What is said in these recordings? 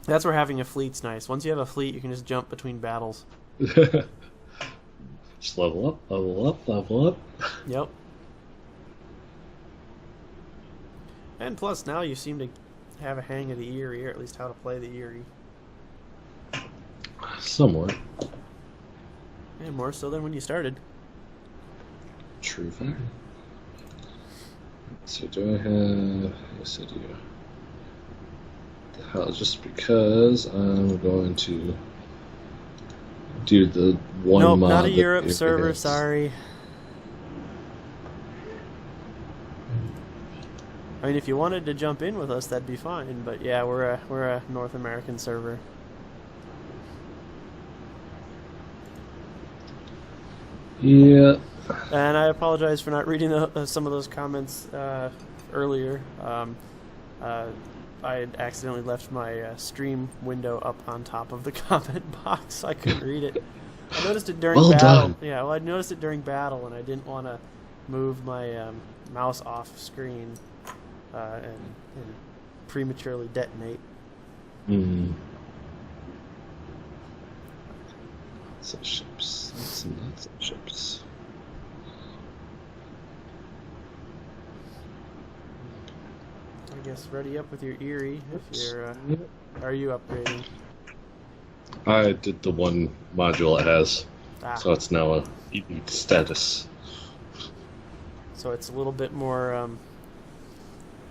That's where having a fleet's nice. Once you have a fleet, you can just jump between battles. Just level up, level up, level up. Yep. And plus, now you seem to have a hang of the Erie, or at least how to play the Erie. Somewhat. And more so than when you started. True fact. So do I have... Yes, I do. The hell, just because I'm going to do the one Nope, mod not a that Europe server, is- sorry. I mean, if you wanted to jump in with us, that'd be fine. But yeah, we're a North American server. Yeah. And I apologize for not reading some of those comments earlier. I had accidentally left my stream window up on top of the comment box, so I couldn't read it. I noticed it during Well battle. done. Yeah, well, I noticed it during battle, and I didn't want to move my mouse off screen and prematurely detonate. Hmm. Some ships. Some lots of ships. I guess ready up with your Erie if Oops. you're. Yep. Are you upgrading? I did the one module it has, Ah, so it's now a elite status. so it's a little bit more.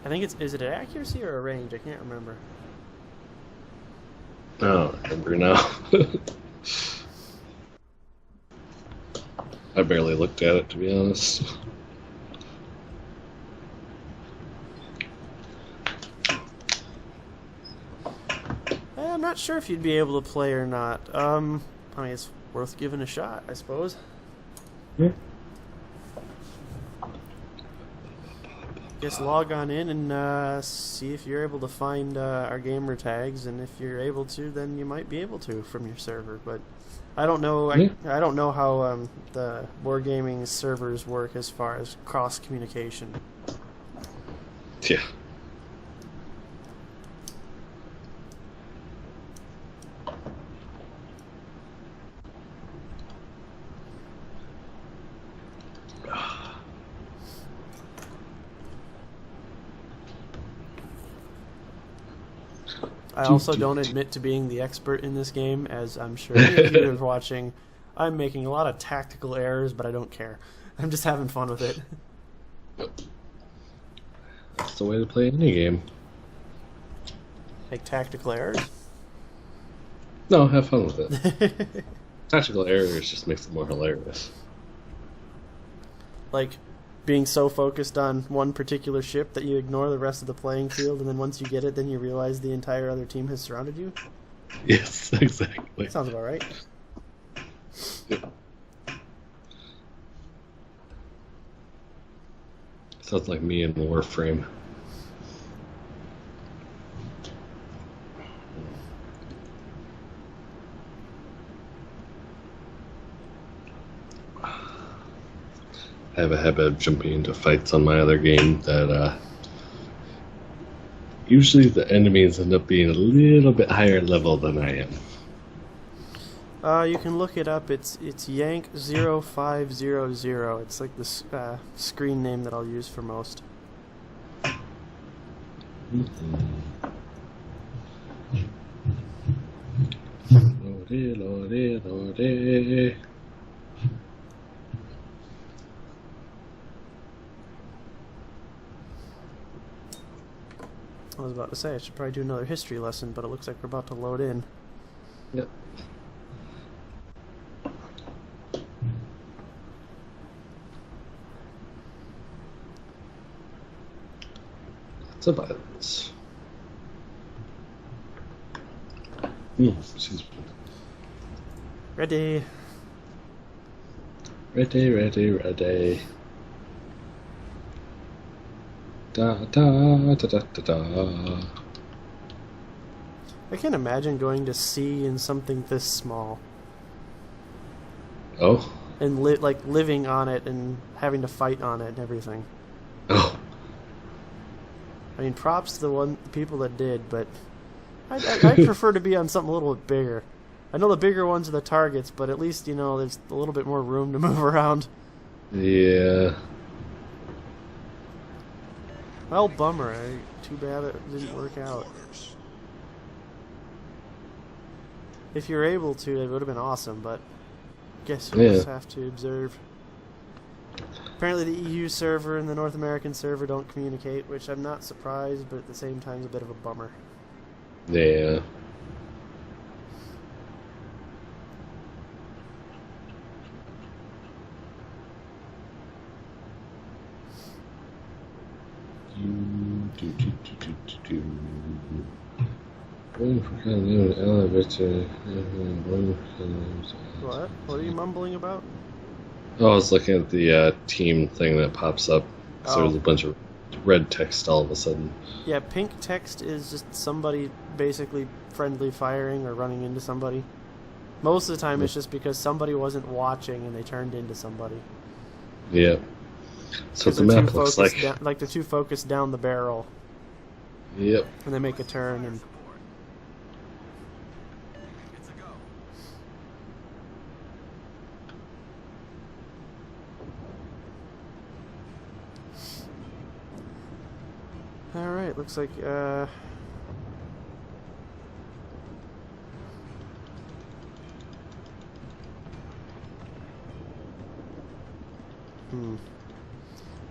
I think is it an accuracy or a range? I can't remember. I don't remember now. I barely looked at it, to be honest. I'm not sure if you'd be able to play or not. I mean, it's worth giving a shot, I suppose. Yeah. Just log on in and see if you're able to find our gamer tags, and if you're able to, then you might be able to from your server. But I don't know. Yeah. I don't know how the wargaming servers work as far as cross communication. Yeah. I also don't admit to being the expert in this game, as I'm sure any of you is watching. I'm making a lot of tactical errors, but I don't care. I'm just having fun with it. That's the way to play any game. Make tactical errors? No, have fun with it. Tactical errors just makes it more hilarious. Like being so focused on one particular ship that you ignore the rest of the playing field, and then once you get it, then you realize the entire other team has surrounded you? Yes, exactly. Sounds about right. Yeah. Sounds like me in Warframe. I have a habit of jumping into fights on my other game that usually the enemies end up being a little bit higher level than I am. You can look it up. It's Yank0500. It's like the screen name that I'll use for most. Lordy, lordy, lordy. I was about to say I should probably do another history lesson, but it looks like we're about to load in. Yep. Lots of violence. Excuse me. Ready. Ready, ready, ready. Da da da da da da. I can't imagine going to sea in something this small Oh. and living on it and having to fight on it and everything. Oh. I mean, props to the people that did, but I'd prefer to be on something a little bit bigger. I know the bigger ones are the targets, but at least, there's a little bit more room to move around. Yeah. Well, bummer. Too bad it didn't work out. If you're able to, it would have been awesome, but guess you'll just have to observe. Apparently the EU server and the North American server don't communicate, which I'm not surprised, but at the same time is a bit of a bummer. Yeah. What? What are you mumbling about? Oh, I was looking at the team thing that pops up. So there's a bunch of red text all of a sudden. Yeah, pink text is just somebody basically friendly firing or running into somebody. Most of the time it's just because somebody wasn't watching and they turned into somebody. Yeah. So the map looks like... like they're too focused down the barrel. Yep. And they make a turn and... Alright, looks like, trying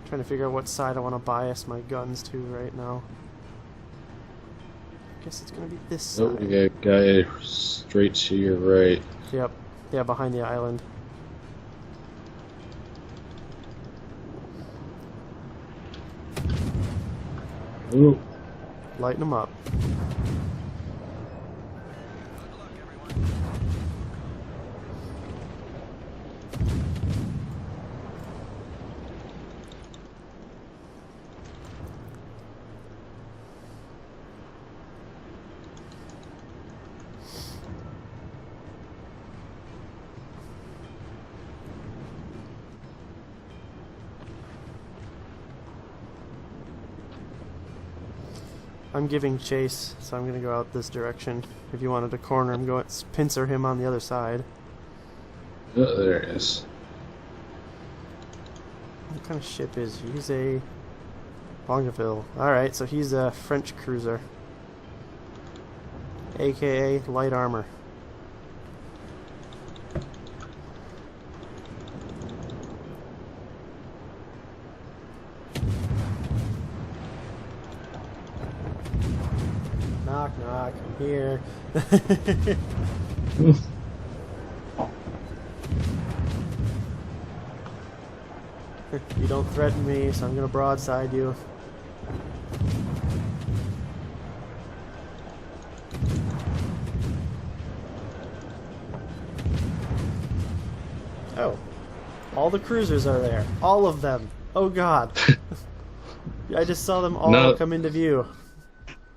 to figure out what side I want to bias my guns to right now. I guess it's going to be this side. Oh, we got a guy straight to your right. Yep. Yeah, behind the island. Ooh. Lighten them up. I'm giving chase, so I'm going to go out this direction. If you wanted to corner him, go pincer him on the other side. Oh, there it is. What kind of ship is he? He's a Bongaville. Alright, so he's a French cruiser. AKA light armor. Knock, knock, I'm here. You don't threaten me, so I'm gonna broadside you. Oh. All the cruisers are there. All of them. Oh god. I just saw them all come into view.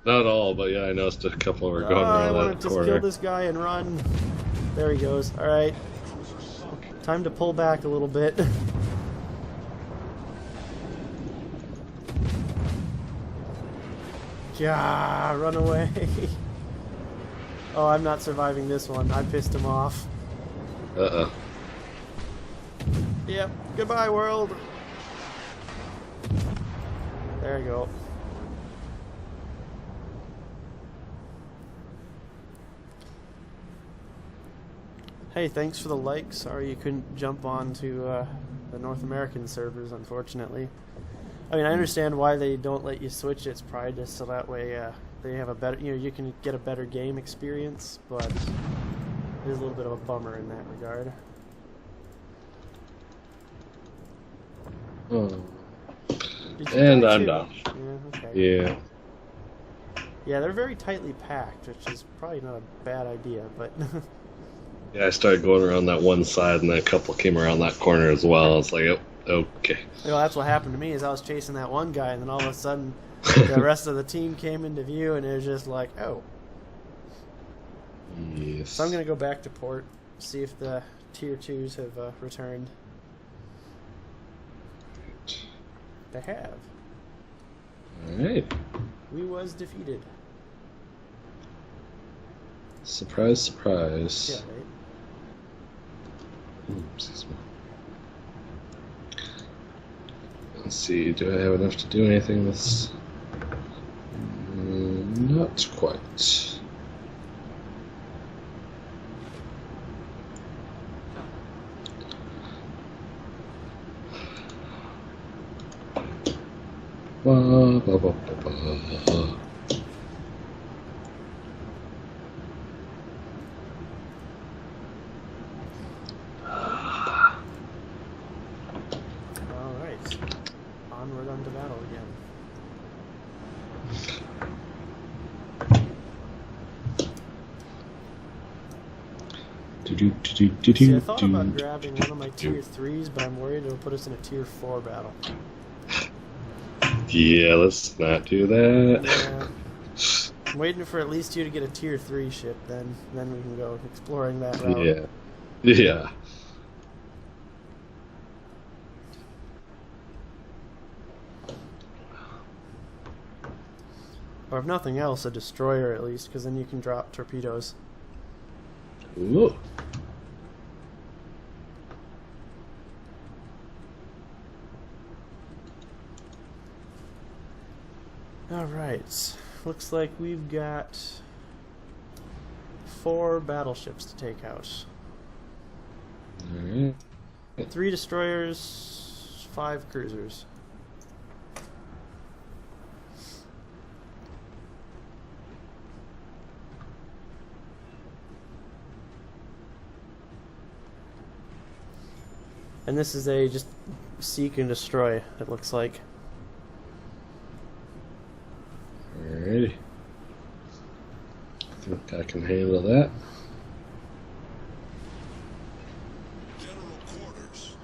Not all, but yeah, I noticed a couple were going around that corner. I want to just kill this guy and run. There he goes. Alright. Time to pull back a little bit. Yeah, run away. Oh, I'm not surviving this one. I pissed him off. Uh-oh. Yep. Goodbye, world. There you go. Hey, thanks for the like. Sorry you couldn't jump on to the North American servers, unfortunately. I mean, I understand why they don't let you switch. It's probably just so that way they have a better, you can get a better game experience, but it is a little bit of a bummer in that regard. Oh. And I'm done. Yeah, okay. Yeah. Yeah, they're very tightly packed, which is probably not a bad idea, but... Yeah, I started going around that one side, and then a couple came around that corner as well. It's like, oh, okay. Well, that's what happened to me, is I was chasing that one guy, and then all of a sudden, the rest of the team came into view, and it was just like, oh. Yes. So I'm going to go back to port, see if the Tier 2s have returned. They have. Alright. We was defeated. Surprise, Yeah, surprise. right. Ooh, excuse me. Let's see, do I have enough to do anything with this? Not quite. Ba, ba, ba, ba, ba. All right. Onward onto battle again. See, I thought about grabbing one of my tier 3s, but I'm worried it'll put us in a tier 4 battle. Yeah, let's not do that. Yeah. I'm waiting for at least you to get a tier 3 ship, then we can go exploring that route. Yeah. Yeah. Or if nothing else, a destroyer at least, because then you can drop torpedoes. Ooh. Alright. Looks like we've got 4 battleships to take out. Alright. 3 destroyers, 5 cruisers. And this is a just seek and destroy, it looks like. Alrighty. I think I can handle that. General quarters.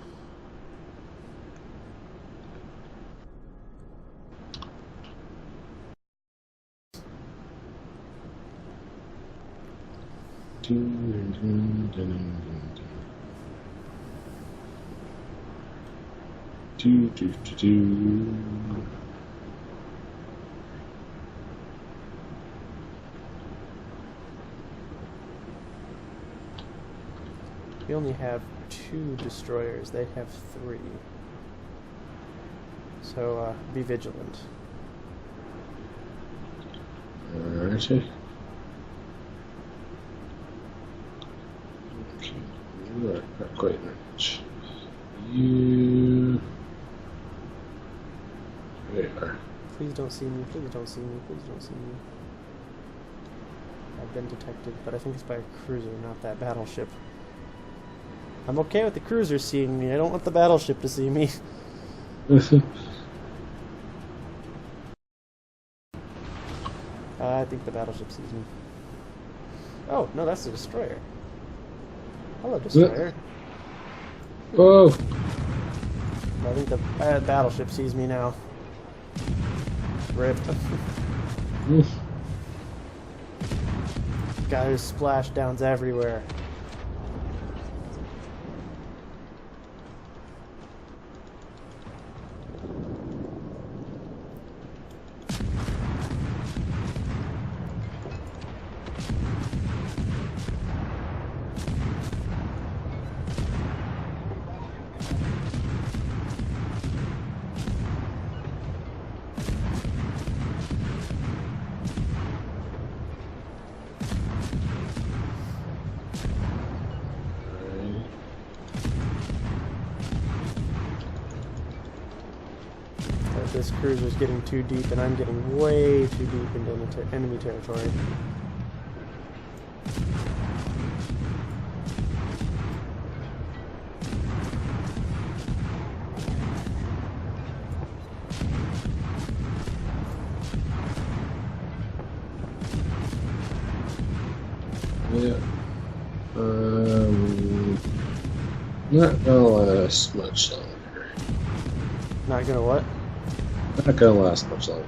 We only have 2 destroyers, they have 3. So be vigilant. Alrighty. Okay, not quite much. You. There you are. Please don't see me, please don't see me, please don't see me. I've been detected, but I think it's by a cruiser, not that battleship. I'm okay with the cruiser seeing me, I don't want the battleship to see me. I think the battleship sees me. Oh, no, that's the destroyer. Hello, destroyer. Whoa! I think the battleship sees me now. Rip. Guy who's splashdowns everywhere. This cruiser's getting too deep, and I'm getting way too deep into enemy territory. Yeah. Not gonna last much longer. Not gonna what? Not gonna last much longer.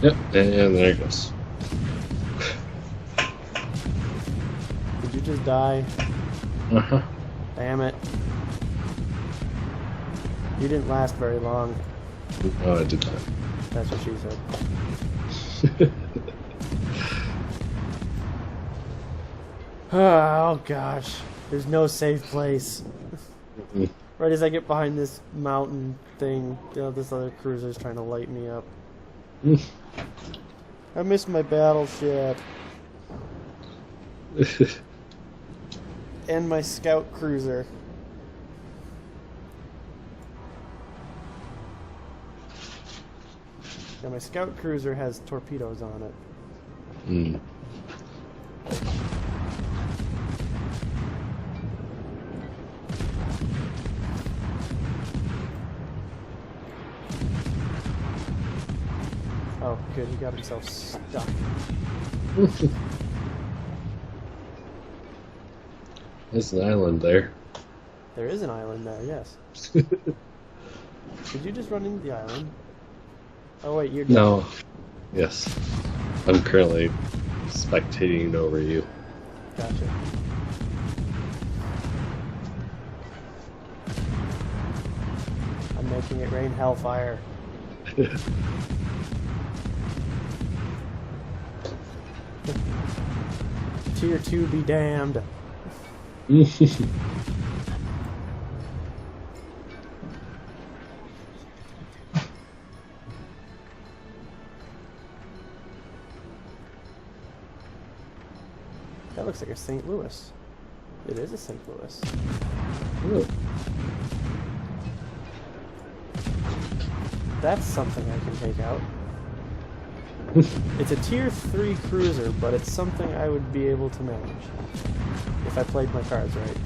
Yep, and there it goes. Did you just die? Uh-huh. Damn it. You didn't last very long. Oh, I did not. That's what she said. Oh gosh, there's no safe place. Right as I get behind this mountain thing, this other cruiser's trying to light me up. I missed my battleship. And my scout cruiser. Now my scout cruiser has torpedoes on it. Mm. Oh, good, he got himself stuck. There's an island there. There is an island there, yes. Did you just run into the island? Oh wait, you're dead. No. Yes. I'm currently spectating over you. Gotcha. I'm making it rain hellfire. Tier 2 be damned. That looks like a St. Louis. It is a St. Louis. Ooh. That's something I can take out. It's a tier 3 cruiser, but it's something I would be able to manage if I played my cards right.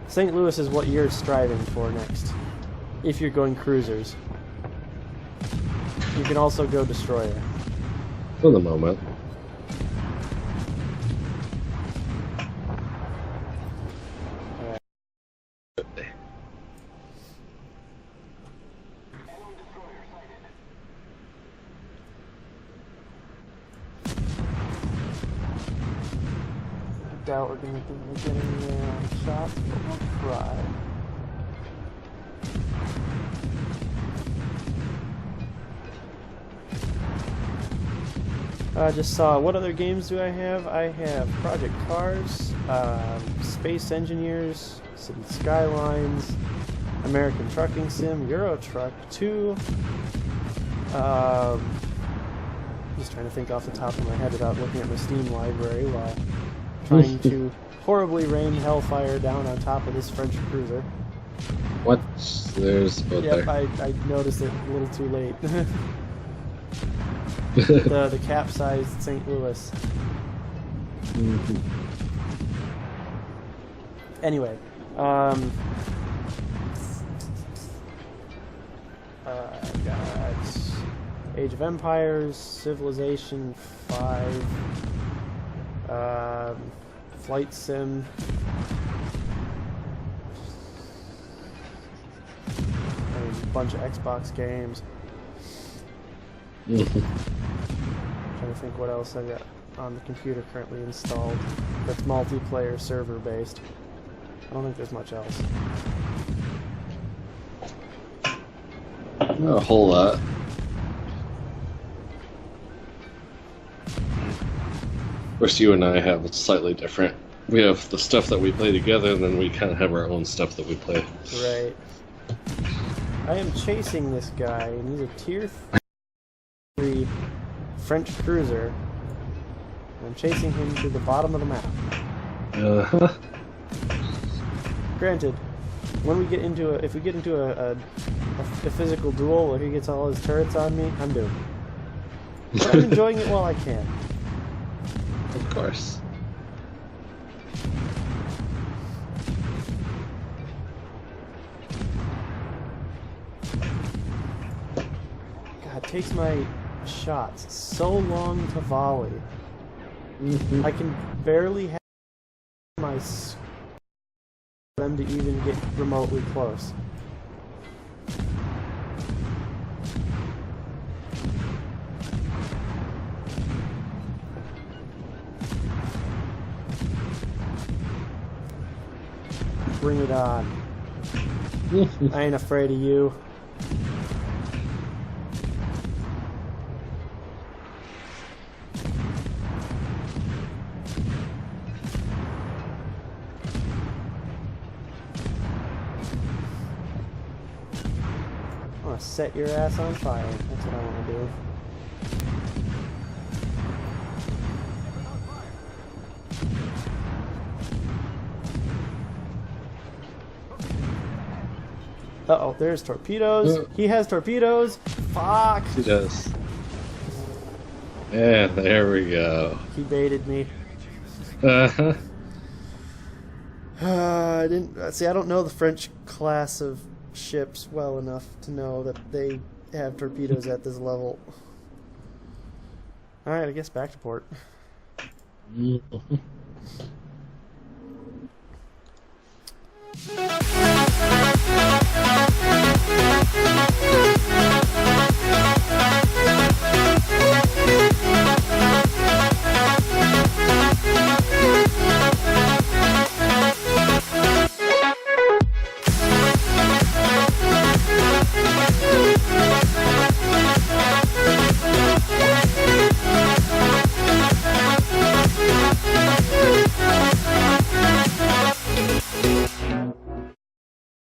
St. Louis is what you're striving for next, if you're going cruisers. You can also go destroyer. For the moment. Doubt we're going to be getting shots, but we'll try. I just saw, what other games do I have? I have Project Cars, Space Engineers, City Skylines, American Trucking Sim, Euro Truck 2. Just trying to think off the top of my head without looking at my Steam library while trying to horribly rain hellfire down on top of this French cruiser. What? There's a boat Yep, there. I noticed it a little too late. the capsized St. Louis. Anyway, got Age of Empires, Civilization 5, Flight Sim, and a bunch of Xbox games. Trying to think what else I got on the computer currently installed that's multiplayer server based. I don't think there's much else. Not a whole lot. Of course, you and I have it slightly different. We have the stuff that we play together, and then we kind of have our own stuff that we play. Right. I am chasing this guy, and he's a tier 3 French cruiser. And I'm chasing him to the bottom of the map. Uh-huh. Granted, when we get into if we get into a physical duel where he gets all his turrets on me, I'm doomed. But I'm enjoying it while I can. Of course. God, it takes my shots so long to volley. I can barely have my for them to even get remotely close. Bring it on. I ain't afraid of you. set your ass on fire. That's what I want to do. Uh-oh, there's torpedoes. He has torpedoes. Fuck. He does. Yeah, there we go. He baited me. Uh-huh. I didn't see. I don't know the French class of ships well enough to know that they have torpedoes at this level. All right, I guess back to port. Mhm.